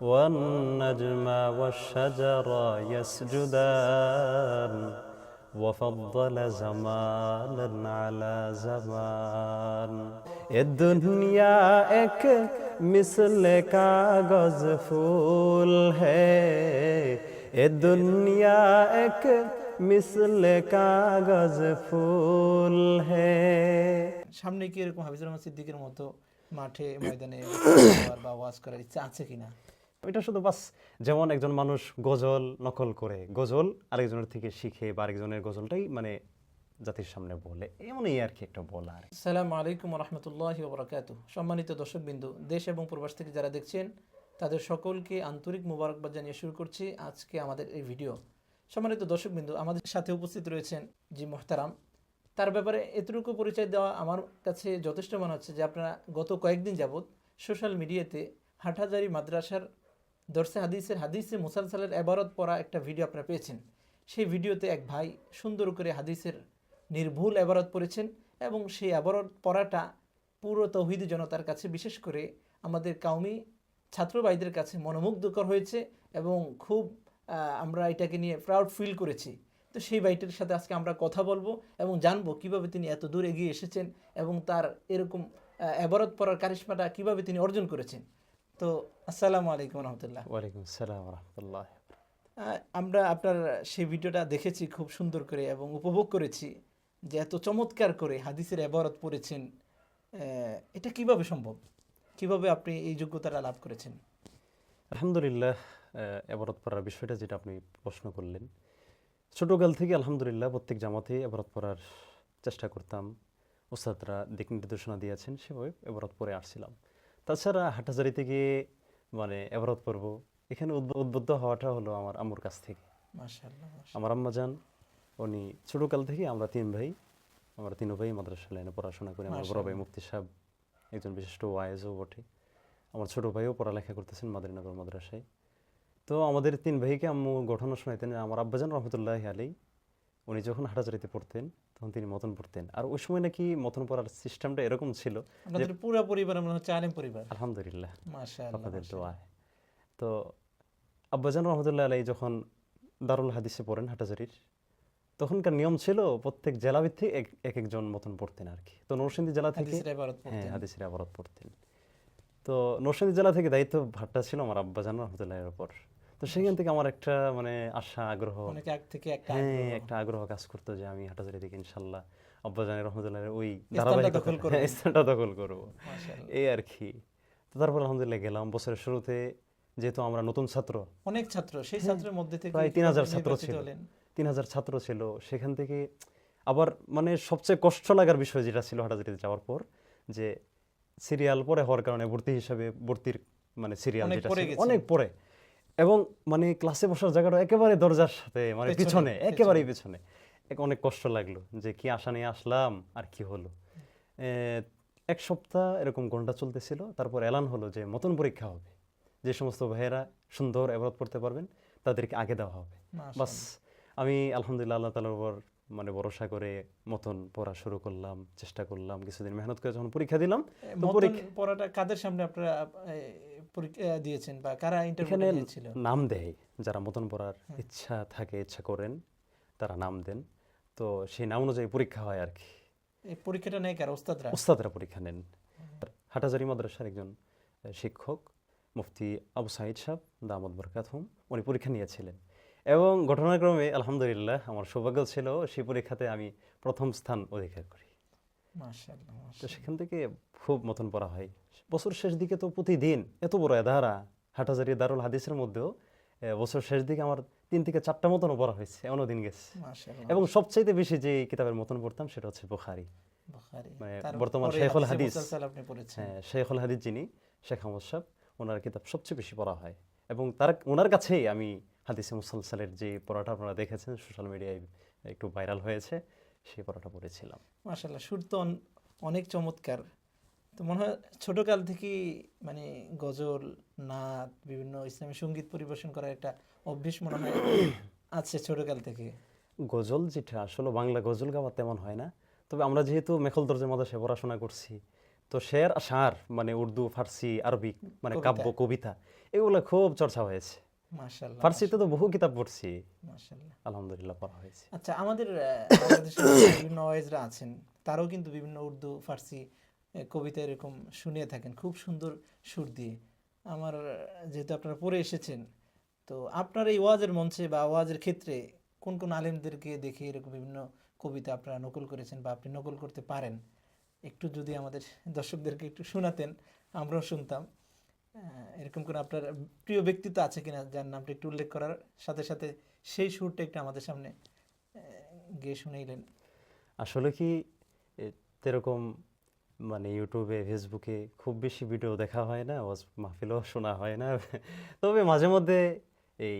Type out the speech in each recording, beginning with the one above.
والنجم والشجر يسجدان وفضل زمانا على زمان الدنيا एक मिसल कागज फूल है ये दुनिया एक मिसल कागज फूल है। সামনে কি এরকম হাফিজুর রহমান সিদ্দিকের মতো মাঠে ময়দানে বা ওয়াজ করার ইচ্ছা আছে কিনা? এটা শুধু বাস যেমন একজন মানুষ গজল নকল করে গজল আরেকজনের থেকে শিখে বা আরেকজনের গজলটাই মানে জাতির সামনে বলে, এমনই আর কি একটা বলার। আসসালামু আলাইকুম রহমতুল্লাহি ওয়া বারাকাতুহু। সম্মানিত দর্শকবৃন্দু, দেশ এবং প্রবাস থেকে যারা দেখছেন তাদের সকলকে আন্তরিক মোবারকবাদ জানিয়ে শুরু করছি আজকে আমাদের এই ভিডিও। সম্মানিত দর্শকবৃন্দু, আমাদের সাথে উপস্থিত রয়েছেন জি মোহতারাম। তার ব্যাপারে এতটুকু পরিচয় দেওয়া আমার কাছে যথেষ্ট মনে হচ্ছে যে আপনারা গত কয়েকদিন যাবৎ সোশ্যাল মিডিয়াতে হাটহাজারী মাদ্রাসার দর্সে হাদিসে মুসালসালের এবারত পড়া একটা ভিডিও আপনারা পেয়েছেন। সেই ভিডিওতে এক ভাই সুন্দর করে হাদিসের নির্ভুল এবারত পড়েছেন এবং সেই এবারত পড়াটা পুরো তৌহিদি জনতার কাছে, বিশেষ করে আমাদের কাউমি ছাত্র ভাইদের কাছে মনোমুগ্ধকর হয়েছে এবং খুব আমরা এটাকে নিয়ে প্রাউড ফিল করেছি। তো সেই ভাইটির সাথে আজকে আমরা কথা বলবো এবং জানবো কিভাবে তিনি এত দূর এগিয়ে এসেছেন এবং তার এরকম এবারত পড়ার কারিশমাটা কিভাবে তিনি অর্জন করেছেন। তো আসসালামু আলাইকুম রহমতুল্লাহ। ওয়ালাইকুম আসসালাম রহমতুল্লাহ। আমরা আপনার সেই ভিডিওটা দেখেছি খুব সুন্দর করে এবং উপভোগ করেছি যে এত চমৎকার করে হাদিসের এবারত পড়েছেন। এটা কিভাবে সম্ভব, কিভাবে আপনি এই যোগ্যতাটা লাভ করেছেন? আলহামদুলিল্লাহ, এবারত পড়ার বিষয়টা যেটা আপনি প্রশ্ন করলেন, ছোটকাল থেকে আলহামদুলিল্লাহ প্রত্যেক জামাতে এবারত পড়ার চেষ্টা করতাম। ওস্তাদরা দিক নির্দেশনা দিয়েছেন, সেভাবে এবারত পড়ে আসছিলাম। তাছাড়া হাটহাজারী থেকে মানে এবারত পড়ব, এখানে উদ্বুদ্ধ হওয়াটা হলো আমার আম্মুর কাছ থেকে। মাশাআল্লাহ। আমার আম্মা যান, উনি ছোটকাল থেকে আমরা তিন ভাই মাদ্রাসা লাইনে পড়াশোনা করি। আমার বড় ভাই মুফতি সাহেব একজন বিশিষ্ট ওয়াইজও বটে। আমার ছোট ভাইও পড়ালেখা করতেছেন মাদারীনগর মাদ্রাসায়। তো আমাদের তিন ভাইকে আম্মু ঘটনা শোনাইতেন। আমার আব্বাজান রহমতুল্লাহ আলাই, উনি যখন হাটাজারিতে পড়তেন তখন তিনি মতন পড়তেন। আর ওই সময় নাকি মতন পড়ার সিস্টেমটা এরকম ছিল, আপনাদের পুরো পরিবার মনে হচ্ছে আলেম পরিবার। আলহামদুলিল্লাহ মাশাআল্লাহ আপনাদের দোয়ায়। তো আব্বাজান রহমতুল্লাহ আলাই যখন দারুল হাদিসে পড়েন হাটাজারির, তখনকার নিয়ম ছিল প্রত্যেক জেলা ভিত্তিক এক একজন মতন পড়তেন আর কি। তো নরসিংদী জেলা থেকে হাদিসের আবারত পড়তেন। তো নরসিংদী জেলা থেকে দায়িত্ব ভারটা ছিল আমার আব্বাজান রহমতুল্লাহের উপর। তো সেখান থেকে আমার একটা মানে আশা আগ্রহ, একটা আগ্রহ কাজ করতো যে আমি হাটাজারি থেকে ইনশাল্লাহ আব্বাজান রহমতুল্লাহের ওই স্থানটা দখল করবো, এই আর কি। তো তারপর আলহামদুলিল্লাহ গেলাম। বছরের শুরুতে যেহেতু আমরা নতুন ছাত্র, অনেক ছাত্র, সেই ছাত্রের মধ্যে থেকে প্রায় 3000 ছাত্র ছিল। সেখান থেকে আবার মানে সবচেয়ে কষ্ট লাগার বিষয় যেটা ছিল হাটাজারিতে যাওয়ার পর, যে সিরিয়াল পরে হওয়ার কারণে ভর্তির মানে সিরিয়াল যেটা অনেক পরে, এবং মানে ক্লাসে বসার জায়গাটা একেবারে দরজার সাথে মানে পিছনে, একেবারেই পিছনে। অনেক কষ্ট লাগলো যে কি আশা নিয়ে আসলাম আর কি হলো। এক সপ্তাহ এরকম ঘন্টা চলতেছিল। তারপর এলান হলো যে মতন পরীক্ষা হবে, যে সমস্ত ভাইয়েরা সুন্দর এবারত পড়তে পারবেন তাদেরকে আগে দেওয়া হবে। বাস আমি আলহামদুলিল্লাহ আল্লাহ তাআলার উপর মানে ভরসা করে মতন পড়া শুরু করলাম, চেষ্টা করলাম। কিছুদিন মেহনত করে যখন পরীক্ষা দিলাম, পড়াটা কাদের সামনে আপনারা পরীক্ষা দিয়েছেন বা কারা ইন্টারভিউ দিয়েছিল? নাম দেয় যারা মতন পড়ার ইচ্ছা থাকে, ইচ্ছা করেন, তারা নাম দেন। তো সেই নাম অনুযায়ী পরীক্ষা হয় আর কি। এই পরীক্ষাটা নেয় কারা? ওস্তাদরা পরীক্ষা নেন। হাটাজারি মাদ্রাসার একজন শিক্ষক মুফতি আবু সাঈদ সাহেব দামাত বরকাতহুম, উনি পরীক্ষা নিয়েছিলেন। এবং ঘটনাক্রমে আলহামদুলিল্লাহ আমার সৌভাগ্য ছিল সেই পরীক্ষাতে আমি প্রথম স্থান অধিকার করি। তো সেখান থেকে খুব মতন পড়া হয়। বছর শেষ দিকে তো প্রতিদিন এত বড় এদারা হাটহাজারি দারুল হাদিসের মধ্যেও বছর শেষ দিকে আমার 3 থেকে 4টা মতনও পড়া হয়েছে, এমন দিন গেছে। এবং সবচাইতে বেশি যে কিতাবের মতন পড়তাম সেটা হচ্ছে বুখারী। মানে বর্তমান শেখুল হাদিস, শেখুল হাদিস যিনি শেখ আহমদ সাহেব, ওনার কিতাব সবচেয়ে বেশি পড়া হয়। এবং ওনার কাছেই আমি হাদিসে মুসালসালের যে পড়াটা আপনারা দেখেছেন সোশ্যাল মিডিয়ায় একটু ভাইরাল হয়েছে, সেই পড়াটা পড়েছিলাম। মাশাআল্লাহ, সুর তো অনেক চমৎকার। তো মনে হয় ছোটকাল থেকে মানে গজল, নাত, বিভিন্ন ইসলামী সঙ্গীত পরিবেশন করার একটা অভ্যেস মনে হয় আছে ছোটকাল থেকে। গজল যেটা আসলে বাংলা গজল গাওয়া তেমন হয় না, তবে আমরা যেহেতু মেখল দরজা মাদ্রাসায় পড়াশোনা করছি, তো শের আশার মানে উর্দু, ফার্সি, আরবিক মানে কবিতা। কাব্য, কবিতা এগুলো খুব চর্চা হয়েছে। মাশাআল্লাহ, ফার্সিতে তো বহু কিতাব পড়ছি, মাশাআল্লাহ। আলহামদুলিল্লাহ পড়া হয়েছে। আচ্ছা, আমাদের বাংলাদেশের বিভিন্ন ওয়াইজরা আছেন, তারাও কিন্তু বিভিন্ন উর্দু, ফার্সি কবিতা এরকম শুনিয়ে থাকেন খুব সুন্দর সুর দিয়ে। আমার যেহেতু আপনারা পড়ে এসেছেন, তো আপনার এই ওয়াজের মঞ্চে বা ওয়াজের ক্ষেত্রে কোন কোন আলেমদেরকে দেখে এরকম বিভিন্ন কবিতা আপনারা নকল করেছেন বা আপনি নকল করতে পারেন, একটু যদি আমাদের দর্শকদেরকে একটু শোনাতেন, আমরাও শুনতাম। এরকম করে আপনার প্রিয় ব্যক্তিত্ব আছে কিনা যার নামটা একটু উল্লেখ করার সাথে সাথে সেই সুরটা একটু আমাদের সামনে গেয়ে শুনাইলেন। আসলে কি এরকম মানে ইউটিউবে, ফেসবুকে খুব বেশি ভিডিও দেখা হয় না, ওয়াজ মাহফিলও শোনা হয় না। তবে মাঝে মধ্যে এই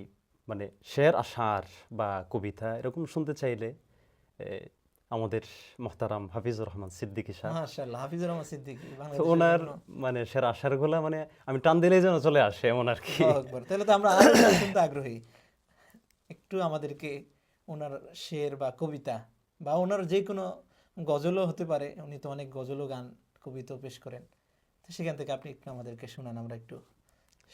মানে শের আশার বা কবিতা এরকম শুনতে চাইলে এ, আমাদের মোহতারাম হাফিজুর রহমান সিদ্দিকী সাহেব, মাশাআল্লাহ, হাফিজুর রহমান সিদ্দিকী তো বাংলাদেশের ওনার জন্য। মানে শের আশার গুলা মানে আমি টান দিলেই যেন চলে আসে এমন আর কি। আল্লাহু আকবার, তাহলে তো আমরা আরো বেশি শুনতে আগ্রহী। একটু আমাদেরকে ওনার শের বা কবিতা বা ওনার যে কোনো গজলও হতে পারে, উনি তো অনেক গজলও গান কবিতাও পেশ করেন, তো সেখান থেকে আপনি একটু আমাদেরকে শোনান, আমরা একটু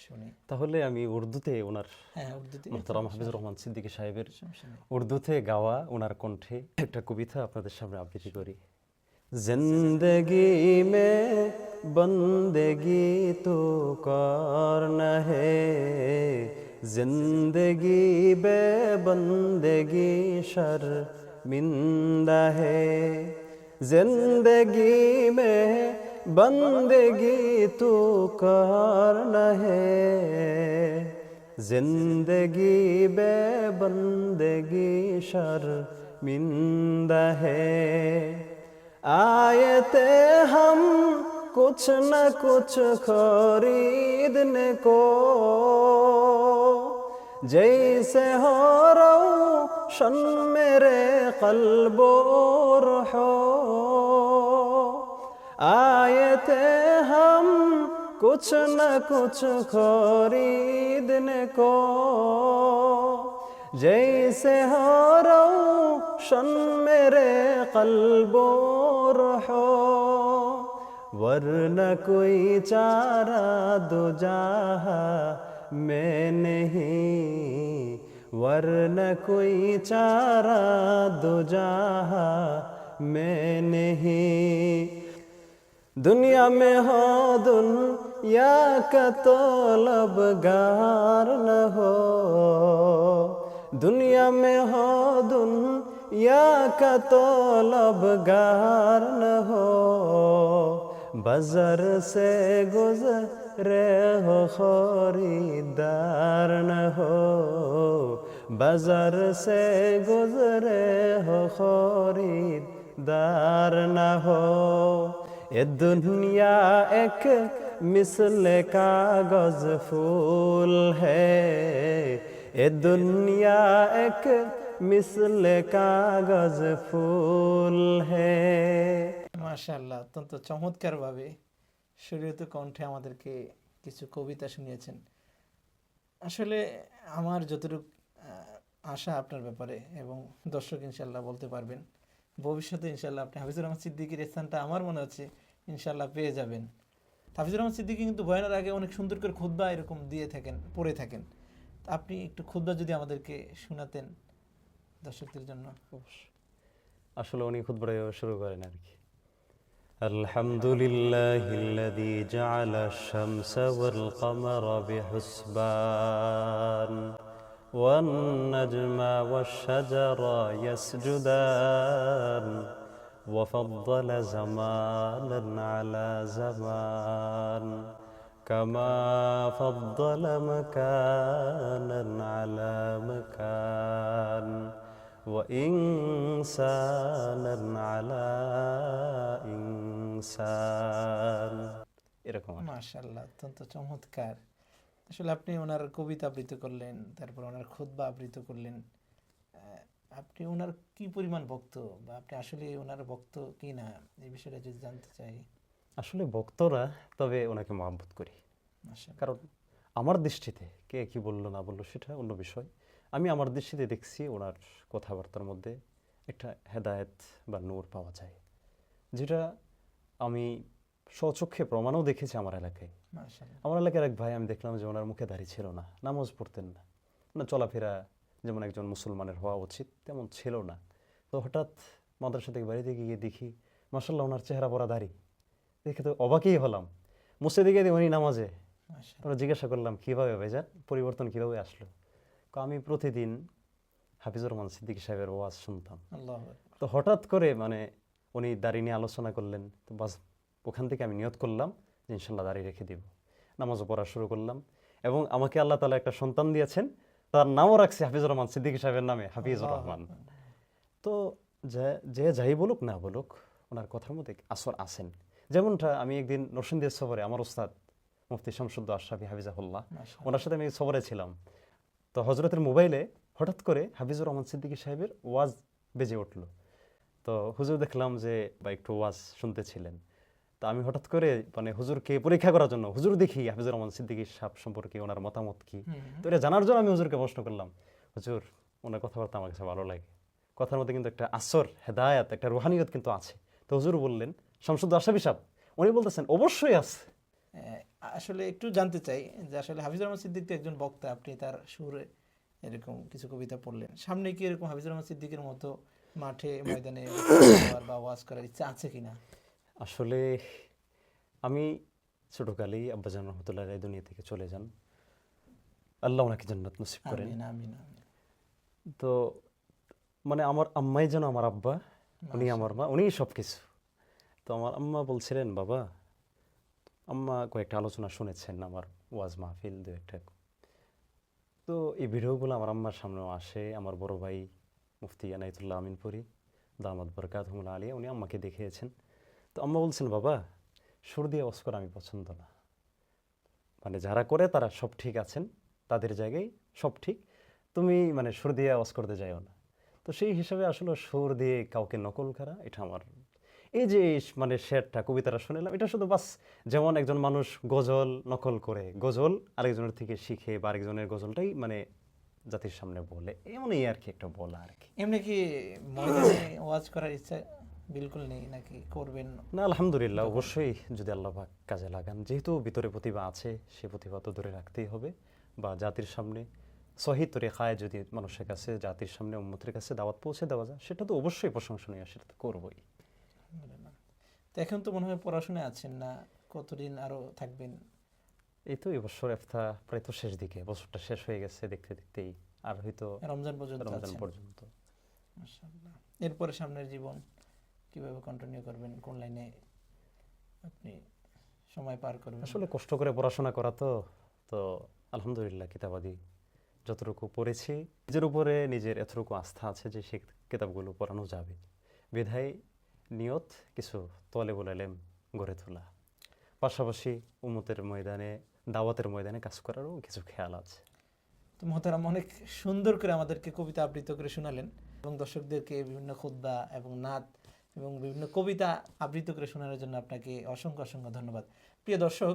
শুনি। তাহলে আমি উর্দুতে ওনার হ্যাঁ, উর্দুতে মোহতারাম হাফিজুর রহমান সিদ্দিকী সাহেবের সমস্যা নেই। উর্দুতে গাওয়া ওনার কণ্ঠে একটা কবিতা আপনাদের সামনে আবৃত্তি করি। जिंदगी में बंदगी तो करना है, जिंदगी बे बंदगी शर्मिंदा है, जिंदगी में बंदगी तो करना है, जिंदगी बे बंदगी शर्मिंदा है, आए थे हम कुछ न कुछ खरीदने को, जैसे हो रोशन मेरे कल्बो रूहो, आए थे हम कुछ न कुछ खरीदने को, जैसे हो रोशन मेरे कल्बो रूहो, वरना कोई चारा दो जहा में नहीं, वरना कोई चारा दो जहा में नहीं, दुनिया में हो दुनिया का तलबगार न हो, दुनिया में हो दुनिया का तलबगार न हो, बाजार से गुजरे हो खरीदार न हो, बाजार से गुजरे हो खरीदार न हो, ये दुनिया एक मिसल कागज फूल है, ये दुनिया एक मिसल कागज फूल है। মাশাআল্লাহ, অত্যন্ত চমৎকারভাবে সুরিত কণ্ঠে আমাদেরকে কিছু কবিতা শুনিয়েছেন। আসলে আমার যতটুকু আশা আপনার ব্যাপারে, এবং দর্শক ইনশাল্লাহ বলতে পারবেন, ভবিষ্যতে ইনশাল্লাহ আপনি হাফিজুর রহমান সিদ্দিকীর স্থানটা আমার মনে হচ্ছে ইনশাল্লাহ পেয়ে যাবেন। হাফিজুর রহমান সিদ্দিকী কিন্তু বয়ানের আগে অনেক সুন্দর করে খুতবা এরকম দিয়ে থাকেন, পড়ে থাকেন। তো আপনি একটু খুতবা যদি আমাদেরকে শোনাতেন দর্শকদের জন্য। আসলে উনি খুতবা শুরু করেন আর কি। আলহামদুলিল্লাহিল্লাযী জাআলা আশ-শামসা ওয়াল কামারা বিহুসবান ওয়ান নাজমা ওয়াশ-শাজারা ইয়াসজুদান ওয়া ফাদ্দালা জামানান আলা জামান কামা ফাদ্দালা মাকানান আলা মাকান وإنسانا على إنسان এরকম আর কি। মাশাআল্লাহ, অত্যন্ত চমৎকার। আসলে আপনি ওনার কবিতা আবৃত্তি করলেন, তারপর ওনার খুতবা আবৃত্তি করলেন। আপনি ওনার কি পরিমাণ ভক্ত, বা আপনি আসলে ওনার ভক্ত কি না, এই বিষয়টা যদি জানতে চাই। আসলে ভক্তরা, তবে ওনাকে মহব্বত করি, মাশাআল্লাহ। কারণ আমার দৃষ্টিতে কে কি বললো না বললো সেটা অন্য বিষয়। আমি আমার দৃষ্টিতে দেখছি ওনার কথাবার্তার মধ্যে একটা হেদায়েত বা নূর পাওয়া যায়, যেটা আমি স্বচক্ষে প্রমাণও দেখেছি আমার এলাকায়। মাশাআল্লাহ। আমার এলাকার এক ভাই আমি দেখলাম যে ওনার মুখে দাড়ি ছিল না, নামাজ পড়তেন না, মানে চলাফেরা যেমন একজন মুসলমানের হওয়া উচিত তেমন ছিল না। তো হঠাৎ মাদ্রাসা থেকে বাড়িতে গিয়ে দেখি মাশাআল্লাহ ওনার চেহারা পরা দাড়ি, দেখে তো অবাকই হলাম। মসজিদে গিয়ে দেখি উনি নামাজে। মাশাআল্লাহ। তারপর জিজ্ঞাসা করলাম কীভাবে ভাইজান, পরিবর্তন কীভাবে আসলো? আমি প্রতিদিন হাফিজুর রহমান সিদ্দিকী সাহেবের ওয়াজ শুনতাম। আল্লাহু আকবার। তো হঠাৎ করে মানে উনি দাড়ি নিয়ে আলোচনা করলেন, তো বাস ওখান থেকে আমি নিয়ত করলাম যে ইনশাল্লাহ দাড়ি রেখে দিব, নামাজও পড়া শুরু করলাম। এবং আমাকে আল্লাহ তাআলা একটা সন্তান দিয়েছেন, তার নামও রাখছি হাফিজুর রহমান সিদ্দিকী সাহেবের নামে, হাফিজুর আল্লাহু রহমান। আকবার। তো যে যাই বলুক না বলুক ওনার কথার মধ্যে আসর আছেন। যেমনটা আমি একদিন নরসিংদীর সফরে আমার ওস্তাদ মুফতি শামসুদ্দ আশরাফি হাফিজাহুল্লাহ, মাশাআল্লাহ। ওনার সাথে আমি সফরে ছিলাম। তো হজরতের মোবাইলে হঠাৎ করে হাফিজুর রহমান সিদ্দিকী সাহেবের ওয়াজ বেজে উঠলো। তো হুজুর দেখলাম যে বা একটু ওয়াজ শুনতেছিলেন। তো আমি হঠাৎ করে মানে হুজুরকে পরীক্ষা করার জন্য, হুজুর দেখি হাফিজুর রহমান সিদ্দিকী সাহেব সম্পর্কে ওনার মতামত কি, তো এটা জানার জন্য আমি হুজুরকে প্রশ্ন করলাম, হুজুর ওনার কথাবার্তা আমার কাছে ভালো লাগে, কথার মধ্যে কিন্তু একটা আসর, হেদায়াত, একটা রুহানিয়ত কিন্তু আছে। তো হুজুর বললেন শামসুদ্দ আশরাফি সাহেব, উনি বলতেছেন অবশ্যই আছে। আসলে একটু জানতে চাই যে আসলে হাফিজুর রহমান সিদ্দিক তো একজন বক্তা, আপনি তার সুরে এরকম কিছু কবিতা পড়লেন, সামনে কি এরকম হাফিজুর রহমান সিদ্দিকের মতো মাঠে ময়দানে বক্তৃতা বা ওয়াজ করার ইচ্ছা আছে কিনা? আসলে আমি ছোটকালেই আব্বাজান রহমতুল্লাহ এই দুনিয়া থেকে চলে যান, আল্লাহ ওনাকে জান্নাত নসিব করেন। আমিন আমিন আমিন। তো মানে আমার আম্মাই যেন আমার আব্বা, উনি আমার মা, উনিই সব কিছু। তো আমার আম্মা বলছিলেন, বাবা, আম্মা কয়েকটা আলোচনা শুনেছেন আমার ওয়াজ মাহফিল দু একটা, তো এই ভিডিওগুলো আমার আম্মার সামনেও আসে। আমার বড় ভাই মুফতি আনাইতুল্লাহ আমিনপুরি দামাত বরকাতুহুল আলিয়া, উনি আম্মাকে দেখিয়েছেন। তো আম্মা বলছেন, বাবা সুর দিয়ে ওয়াজ করা আমি পছন্দ না, মানে যারা করে তারা সব ঠিক আছেন, তাদের জায়গায় সব ঠিক, তুমি মানে সুর দিয়ে ওয়াজ করতে যাইও না। তো সেই হিসাবে আসলে সুর দিয়ে কাউকে নকল করা, এটা আমার এই যে মানে শেরটা কবিতাটা শুনলাম, এটা শুধু বাস যেমন একজন মানুষ গজল নকল করে, গজল আরেকজনের থেকে শিখে বা আরেকজনের গজলটাই মানে জাতির সামনে বলে, এমনই আর কি একটা বলা আর কি। এমনি কি ময়দানে ওয়াজ করার ইচ্ছা বিলকুল নেই নাকি করবেন? না আলহামদুলিল্লাহ, অবশ্যই যদি আল্লাহ পাক কাজে লাগান, যেহেতু ভিতরে প্রতিভা আছে, সে প্রতিভা তো ধরে রাখতেই হবে, বা জাতির সামনে সহি তরিকায় যদি মানুষের কাছে, জাতির সামনে উম্মতের কাছে দাওয়াত পৌঁছে দেওয়া যায়, সেটা তো অবশ্যই প্রশংসনীয়, সেটা তো করবোই। তো এখন তো মনে হয় পড়াশোনায় আছেন না, কতদিন আরো থাকবেন? এই তো এই বছর ইফতা প্রায় তো শেষ দিকে, বছরটা শেষ হয়ে গেছে দেখতে দেখতেই, আর হয়তো রমজান পর্যন্ত রমজান আছেন। পর্যন্ত। মাশাআল্লাহ। এরপরে সামনের জীবন কিভাবে কন্টিনিউ করবেন, কোন লাইনে আপনি সময় পার করবেন? আসলে কষ্ট করে পড়াশোনা করা তো, তো আলহামদুলিল্লাহ কিতাবাদি যতটুকু পড়েছি, নিজের উপরে নিজের এতটুকু আস্থা আছে যে সে কিতাবগুলো পড়ানো যাবে, বিধায় নিয়ত কিছু তলেবুল ইলম গড়ে তোলা, পাশাপাশি উম্মতের ময়দানে, দাওয়াতের ময়দানে কাজ করারও কিছু খেয়াল আছে। তো মোহতারাম অনেক সুন্দর করে আমাদেরকে কবিতা আবৃত্ত করে শোনালেন এবং দর্শকদেরকে বিভিন্ন খুতবা এবং নাত এবং বিভিন্ন কবিতা আবৃত্ত করে শোনানোর জন্য আপনাকে অসংখ্য অসংখ্য ধন্যবাদ। প্রিয় দর্শক,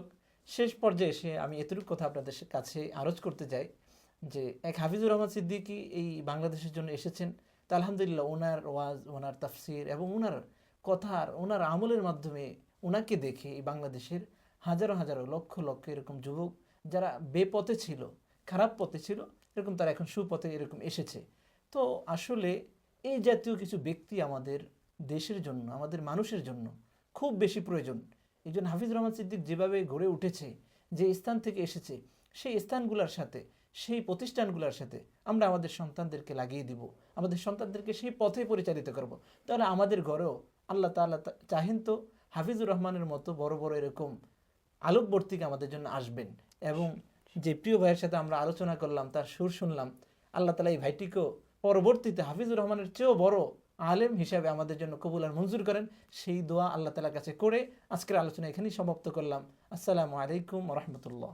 শেষ পর্যায়ে এসে আমি এতটুকু কথা আপনাদের কাছে আরজ করতে চাই যে এক হাফিজুর রহমান সিদ্দিকী এই বাংলাদেশের জন্য এসেছেন। তা আলহামদুলিল্লাহ ওনার ওয়াজ, ওনার তাফসির এবং ওনার কথার, ওনার আমলের মাধ্যমে ওনাকে দেখে এই বাংলাদেশের হাজারো হাজারো লক্ষ লক্ষ এরকম যুবক যারা বেপথে ছিল, খারাপ পথে ছিল, এরকম তারা এখন সুপথে এরকম এসেছে। তো আসলে এই জাতীয় কিছু ব্যক্তি আমাদের দেশের জন্য, আমাদের মানুষের জন্য খুব বেশি প্রয়োজন। এই জন্য হাফিজ রহমান সিদ্দিক যেভাবে গড়ে উঠেছে, যে স্থান থেকে এসেছে, সেই স্থানগুলোর সাথে, সেই প্রতিষ্ঠানগুলোর সাথে আমরা আমাদের সন্তানদেরকে লাগিয়ে দিব, আমাদের সন্তানদেরকে সেই পথে পরিচালিত করব। তাহলে আমাদের ঘরেও আল্লাহ তাআলা চাহেন তো হাফিজুর রহমানের মতো বড় বড় এরকম আলোকবর্তিকা আমাদের জন্য আসবেন। এবং যে প্রিয় ভাইয়ের সাথে আমরা আলোচনা করলাম, তার সুর শুনলাম, আল্লাহ তাআলা এই ভাইটিকেও পরবর্তীতে হাফিজুর রহমানের চেয়েও বড় আলেম হিসাবে আমাদের জন্য কবুল আর মঞ্জুর করেন, সেই দোয়া আল্লাহ তাআলার কাছে করে আজকের আলোচনা এখানেই সমাপ্ত করলাম। আসসালামু আলাইকুম ওয়া রাহমাতুল্লাহ।